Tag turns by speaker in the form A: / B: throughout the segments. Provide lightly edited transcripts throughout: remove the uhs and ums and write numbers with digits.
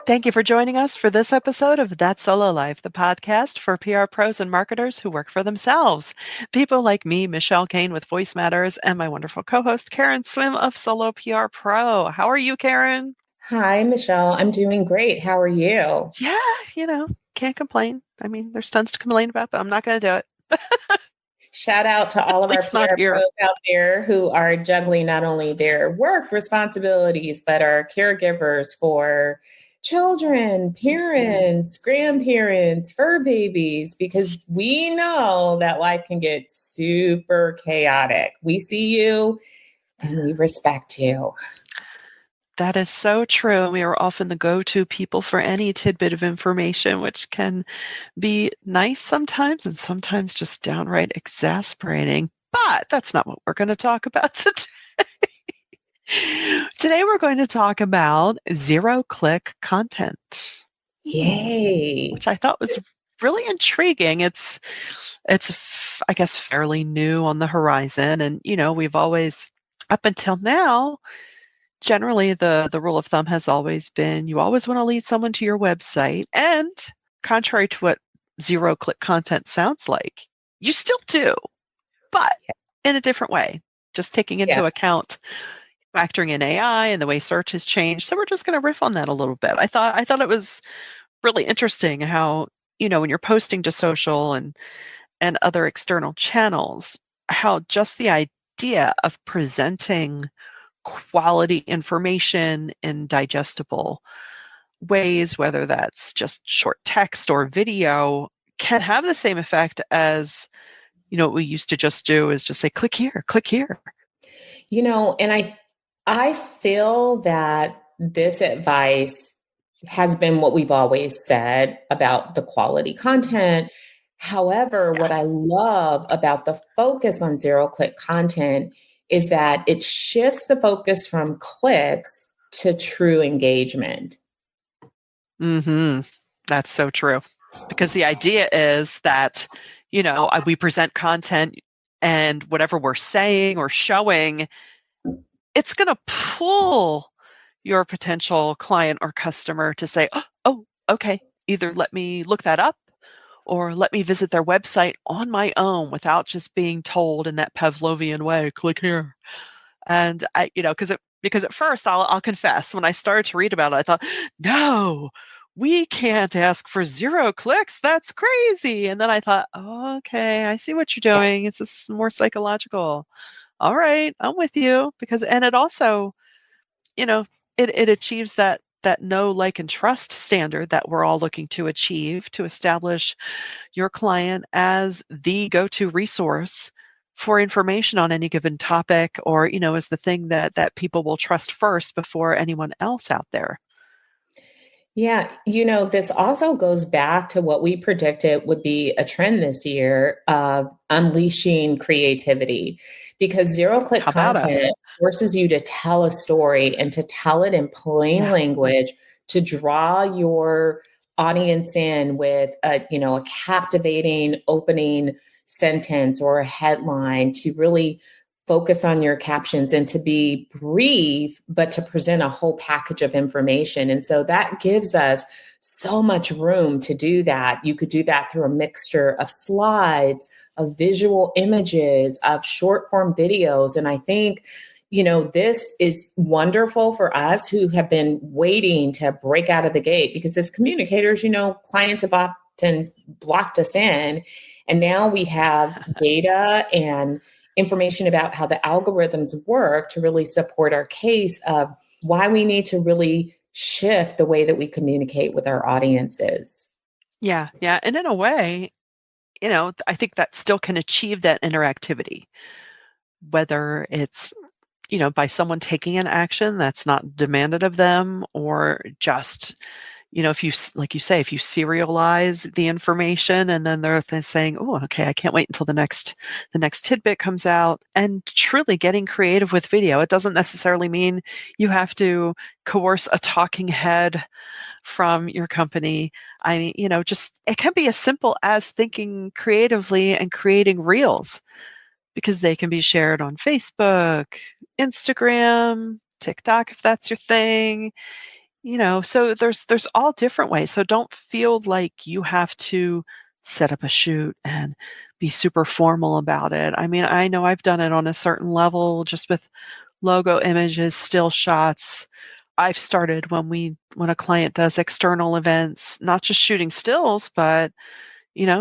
A: Thank you for joining us for this episode of That Solo Life, the podcast for PR pros and marketers who work for themselves. People like me, Michelle Kane with Voice Matters, and my wonderful co-host, Karen Swim of Solo PR Pro. How are you, Karen?
B: Hi, Michelle. I'm doing great. How are you?
A: Yeah, can't complain. I mean, there's tons to complain about, but I'm not going to do it.
B: Shout out to all
A: At
B: of our
A: least not
B: PR
A: here.
B: pros out there who are juggling not only their work responsibilities, but are caregivers for children, parents, grandparents, fur babies, because we know that life can get super chaotic. We see you and we respect you.
A: That is so true. We are often the go-to people for any tidbit of information, which can be nice sometimes and sometimes just downright exasperating. But that's not what we're going to talk about today. Today, we're going to talk about zero-click content.
B: Yay.
A: Which I thought was really intriguing. It's I guess fairly new on the horizon, and we've always, up until now, generally the rule of thumb has always been you always want to lead someone to your website, and contrary to what zero-click content sounds like, you still do, but in a different way, just taking into account factoring in AI and the way search has changed. So we're just going to riff on that a little bit. I thought it was really interesting how, when you're posting to social and other external channels, how just the idea of presenting quality information in digestible ways, whether that's just short text or video, can have the same effect as, what we used to just do is just say, click here, click here.
B: And I feel that this advice has been what we've always said about the quality content. However, what I love about the focus on zero-click content is that it shifts the focus from clicks to true engagement.
A: That's so true. Because the idea is that, we present content and whatever we're saying or showing, it's going to pull your potential client or customer to say, oh, okay, either let me look that up or let me visit their website on my own without just being told in that Pavlovian way, click here. And I, because at first I'll confess, when I started to read about it, I thought, no, we can't ask for 0 clicks. That's crazy. And then I thought, oh, okay, I see what you're doing. It's just more psychological. All right, I'm with you. And it also, it achieves that know, like, and trust standard that we're all looking to achieve to establish your client as the go-to resource for information on any given topic, or, as the thing that people will trust first before anyone else out there.
B: Yeah, this also goes back to what we predicted would be a trend this year of unleashing creativity, because zero-click content forces you to tell a story and to tell it in plain language, to draw your audience in with a captivating opening sentence or a headline, to really focus on your captions and to be brief, but to present a whole package of information. And so that gives us so much room to do that. You could do that through a mixture of slides, of visual images, of short form videos. And I think, this is wonderful for us who have been waiting to break out of the gate, because as communicators, clients have often blocked us in. And now we have data and information about how the algorithms work to really support our case of why we need to really shift the way that we communicate with our audiences.
A: Yeah. And in a way, I think that still can achieve that interactivity, whether it's, by someone taking an action that's not demanded of them, or just, if you, like you say, if you serialize the information and then they're saying, oh, okay, I can't wait until the next tidbit comes out, and truly getting creative with video. It doesn't necessarily mean you have to coerce a talking head from your company. I mean, just, it can be as simple as thinking creatively and creating reels, because they can be shared on Facebook, Instagram, TikTok, if that's your thing. So there's all different ways. So don't feel like you have to set up a shoot and be super formal about it. I mean, I know I've done it on a certain level just with logo images, still shots. I've started when a client does external events, not just shooting stills, but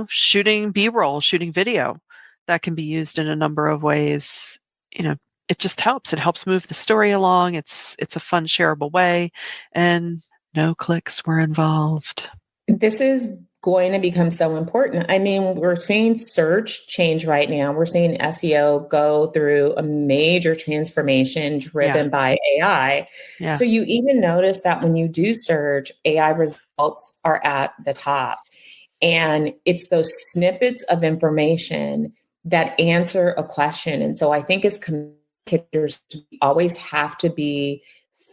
A: shooting B-roll, shooting video that can be used in a number of ways. It just helps. It helps move the story along. It's a fun, shareable way, and no clicks were involved.
B: This is going to become so important. I mean, we're seeing search change right now. We're seeing SEO go through a major transformation
A: Yeah.
B: driven by AI.
A: Yeah.
B: So you even notice that when you do search, AI results are at the top. And it's those snippets of information that answer a question. And so I think as communicators, we always have to be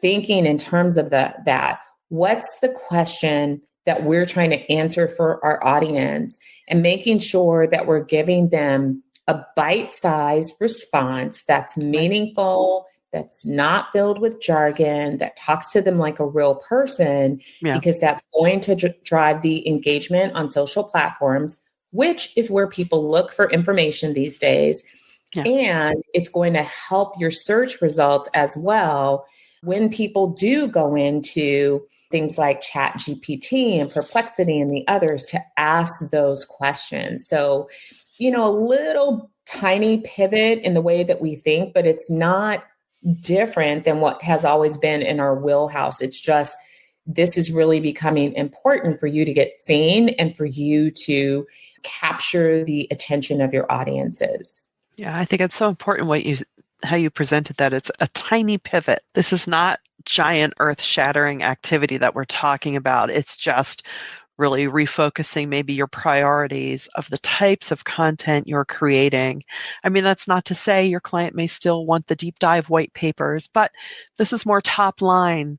B: thinking in terms of that. What's the question that we're trying to answer for our audience, and making sure that we're giving them a bite-sized response that's meaningful, that's not filled with jargon, that talks to them like a real person,
A: Yeah.
B: because that's going to drive the engagement on social platforms, which is where people look for information these days.
A: Yeah.
B: And it's going to help your search results as well when people do go into things like Chat GPT and Perplexity and the others to ask those questions. So, a little tiny pivot in the way that we think, but it's not different than what has always been in our wheelhouse. It's just, this is really becoming important for you to get seen and for you to capture the attention of your audiences.
A: Yeah, I think it's so important how you presented that. It's a tiny pivot. This is not giant earth-shattering activity that we're talking about. It's just really refocusing maybe your priorities of the types of content you're creating. I mean, that's not to say your client may still want the deep dive white papers, but this is more top line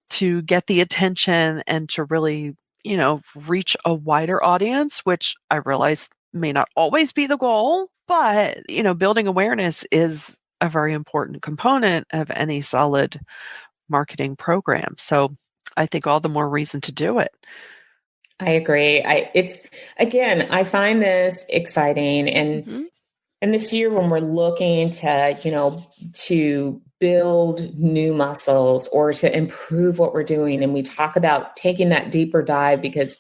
A: to get the attention and to really, reach a wider audience, which I realize may not always be the goal, but, building awareness is a very important component of any solid marketing program. So I think all the more reason to do it.
B: I agree. I find this exciting. And this year when we're looking to build new muscles or to improve what we're doing, and we talk about taking that deeper dive, because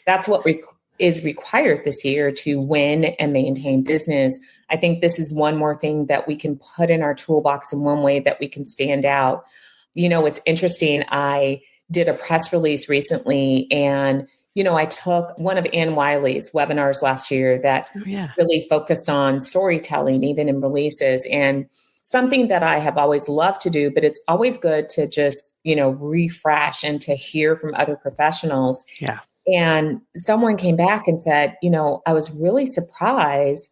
B: that's what is required this year to win and maintain business. I think this is one more thing that we can put in our toolbox, in one way that we can stand out. It's interesting. I did a press release recently, and I took one of Ann Wiley's webinars last year that really focused on storytelling, even in releases, and something that I have always loved to do, but it's always good to just, refresh and to hear from other professionals.
A: Yeah.
B: And someone came back and said, I was really surprised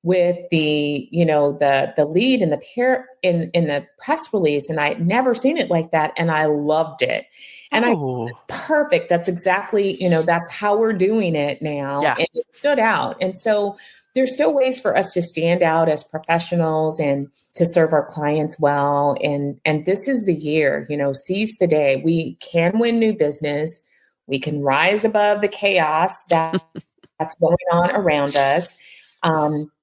B: with the lead in the press release, and I'd never seen it like that, and I loved it. And perfect. That's exactly, that's how we're doing it now.
A: Yeah.
B: And it stood out. And so there's still ways for us to stand out as professionals and to serve our clients well. And this is the year, seize the day. We can win new business. We can rise above the chaos that's going on around us.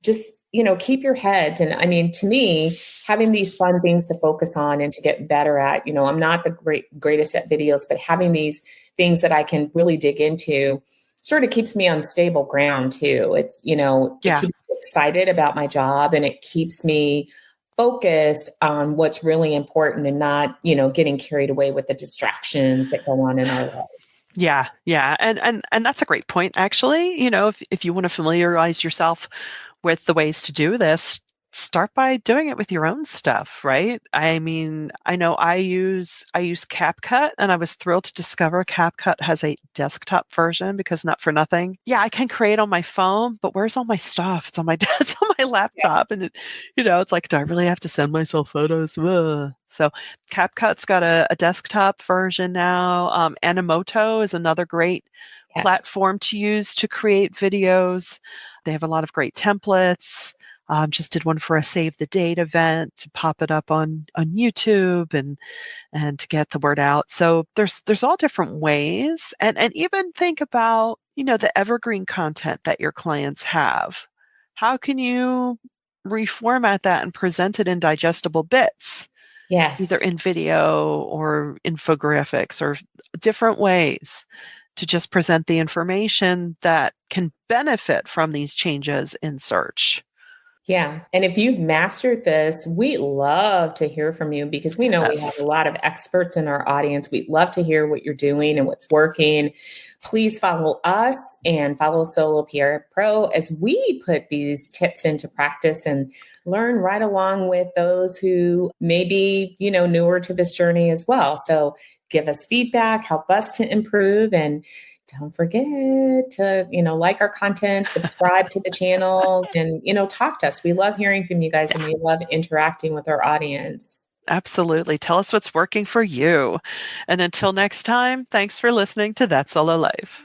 B: Just, keep your heads. And I mean, to me, having these fun things to focus on and to get better at, I'm not the greatest at videos, but having these things that I can really dig into sort of keeps me on stable ground too. It's, it keeps me excited about my job, and it keeps me focused on what's really important, and not, getting carried away with the distractions that go on in our life.
A: Yeah. Yeah. And that's a great point, actually. If you want to familiarize yourself with the ways to do this, start by doing it with your own stuff, right? I mean, I know I use CapCut, and I was thrilled to discover CapCut has a desktop version, because not for nothing. Yeah, I can create on my phone, but where's all my stuff? It's on my it's on my laptop, and it's like, do I really have to send myself photos? Ugh. So CapCut's got a desktop version now. Animoto is another great platform to use to create videos. They have a lot of great templates. Just did one for a Save the Date event to pop it up on YouTube and to get the word out. So there's all different ways, and even think about, the evergreen content that your clients have. How can you reformat that and present it in digestible bits? Either
B: Yes.
A: in video or infographics or different ways to just present the information that can benefit from these changes in search.
B: Yeah. And if you've mastered this, we love to hear from you because we know we have a
A: Yes,
B: lot of experts in our audience. We'd love to hear what you're doing and what's working. Please follow us and follow Solo PR Pro as we put these tips into practice and learn right along with those who may be, newer to this journey as well. So give us feedback, help us to improve, and don't forget to, like our content, subscribe to the channels, and, talk to us. We love hearing from you guys and we love interacting with our audience.
A: absolutely. Tell us what's working for you. And until next time, thanks for listening to That Solo Life.